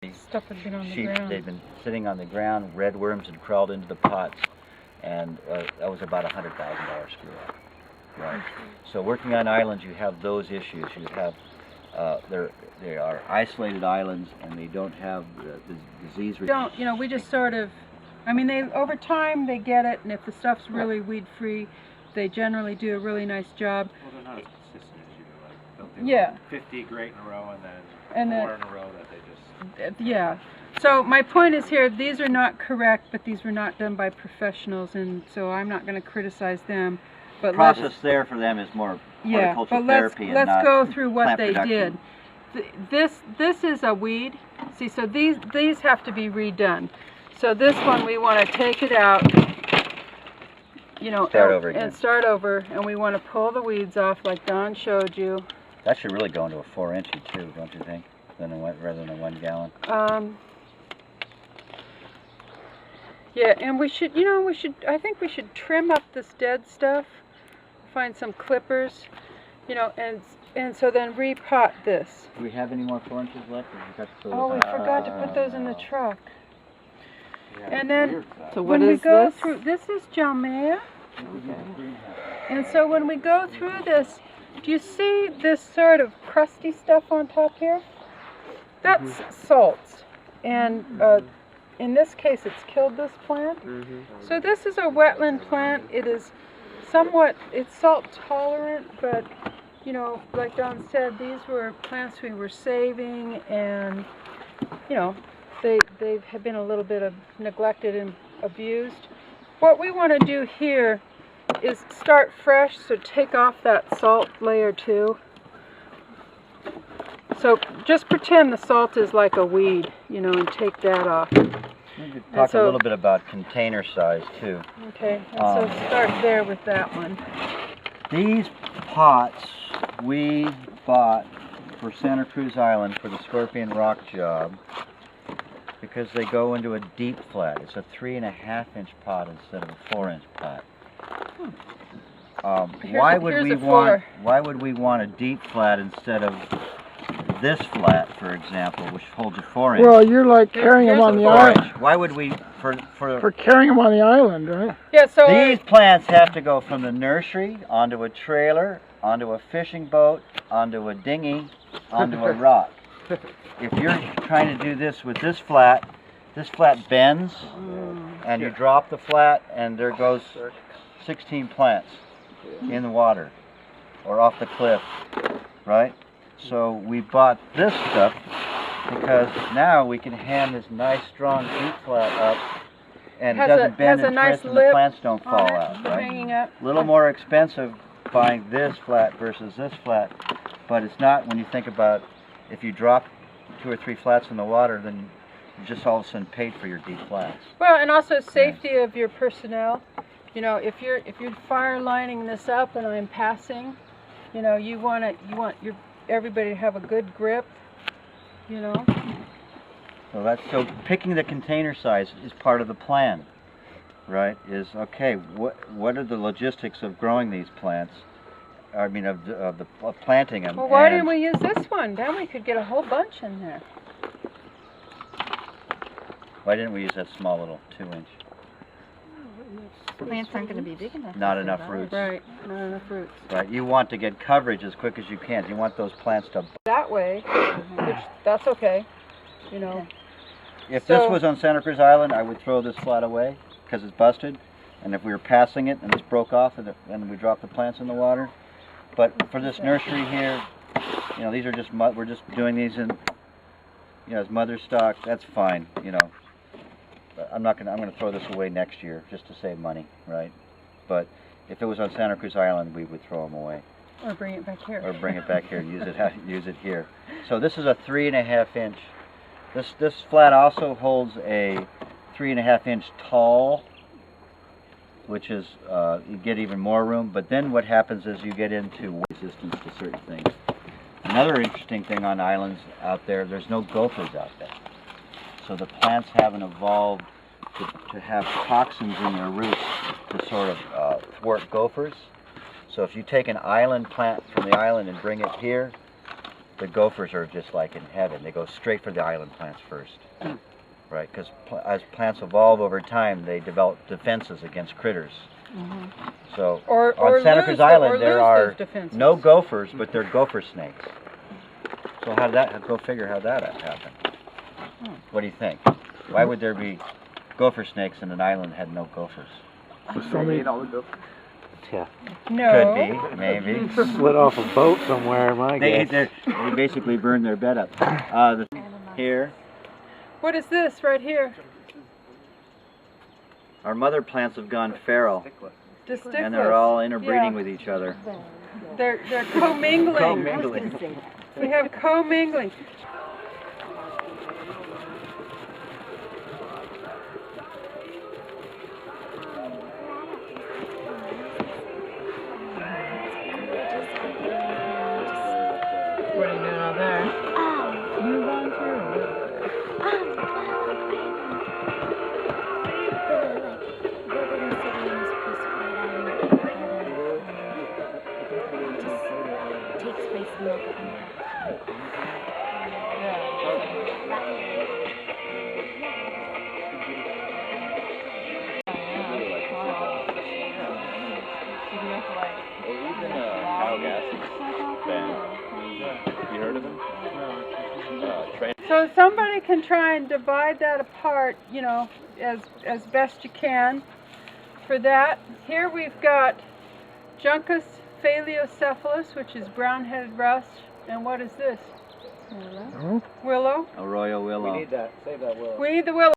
Stuff had been on the sheep, ground. they'd been sitting on the ground, red worms had crawled into the pots, and that was about $100,000 screw up. Right. So working on islands, you have those issues. You have they are isolated islands, and they don't have the disease. Don't, you know, we just sort of, I mean, they over time they get it, and if the stuff's really weed free, they generally do a really nice job. Well, they're not as consistent as you do. Like, they'll do Yeah. 50 great in a row, and And then then- 4 in a row that they just. Yeah. So my point is here, these are not correct, but these were not done by professionals, and so I'm not going to criticize them. But The process there for them is more horticultural therapy and let's not go through what plant they production. did. This is a weed. See, so these have to be redone. So this one we want to take it out, you know, Start over again. and start over, and we want to pull the weeds off like Don showed you. That should really go into a 4-inchy too, don't you think? Rather than a 1 gallon. Yeah, and we should, you know, I think we should trim up this dead stuff, find some clippers, you know, and so then repot this. Do we have any more 4 inches left? Or we got to Oh, we forgot to put those in the truck. Yeah, And then, weird size. So when what we is go this? through, this is Jalmea, and so when we go through this, do you see this sort of crusty stuff on top here? That's salts, and in this case it's killed this plant. So this is a wetland plant. It is somewhat, it's salt tolerant, but you know, like Don said, these were plants we were saving, and you know, they have been a little bit neglected and abused. What we want to do here is start fresh, so take off that salt layer too. So just pretend the salt is like a weed, you know, and take that off. We could talk so- a little bit about container size too. Okay, and so start there with that one. These pots we bought for Santa Cruz Island for the Scorpion Rock job because they go into a deep flat. It's a 3.5-inch pot instead of a 4-inch pot. Why would we want a deep flat instead of this flat, for example, which holds a 4-inch? Well, you're like carrying them here's on a the 4-inch. island. Why would we For carrying them on the island, right? Yeah, so These plants have to go from the nursery onto a trailer, onto a fishing boat, onto a dinghy, onto a rock. If you're trying to do this with this flat bends, and you drop the flat, and there goes 16 plants in the water or off the cliff, right? So we bought this stuff because now we can hand this nice, strong deep flat up, and it doesn't bend and twist, and the plants don't fall out, right? hanging up. A little more expensive buying this flat versus this flat, but it's not when you think about if you drop 2 or 3 flats in the water, then you just all of a sudden paid for your deep flats. Well, and also safety of your personnel. You know, if you're fire lining this up and I'm passing, you know, you want everybody to have a good grip. You know. So picking the container size is part of the plan, right? Is okay. What are the logistics of growing these plants? I mean, of planting them. Well, why didn't we use this one? Then we could get a whole bunch in there. Why didn't we use that small little 2-inch? Plants aren't going to be big enough. Not to enough survive. roots. Right, not enough roots. Right. You want to get coverage as quick as you can. You want those plants to. That way, which that's okay. You know. If So- this was on Santa Cruz Island, I would throw this flat away because it's busted. And if we were passing it and this broke off and we dropped the plants in the water. But for this nursery here, you know, these are just we're just doing these in, you know, as mother stock. That's fine, you know. But I'm gonna throw this away next year just to save money, right? But if it was on Santa Cruz Island, we would throw them away. Or bring it back here. Or bring it back here and use it here. So this is a 3.5-inch. This flat also holds a 3.5-inch tall, which is you get even more room. But then what happens is you get into resistance to certain things. Another interesting thing on islands out there, there's no gophers out there. So the plants haven't evolved to have toxins in their roots to sort of thwart gophers. So if you take an island plant from the island and bring it here, the gophers are just like in heaven. They go straight for the island plants first, right? Because as plants evolve over time, they develop defenses against critters. So on Santa Cruz Island, there are no gophers, but they're gopher snakes. So how did that? Go figure how that happened. What do you think? Why would there be gopher snakes in an island that had no gophers? So many. Yeah. No. Could be, maybe. Slid off a boat somewhere, my guess. They basically burned their bed up. Here, What is this right here? our mother plants have gone feral, Disticus. and they're all interbreeding Yeah. with each other. They're commingling. Commingling. We have commingling. What are you doing out there? Move on through. Takes place in the You heard of him? So somebody can try and divide that apart, you know, as best you can. For that, here we've got Juncus phaliocephalus, which is brown-headed rust. And what is this? Oh. Willow. A royal willow. We need that. Save that willow. We need the willow.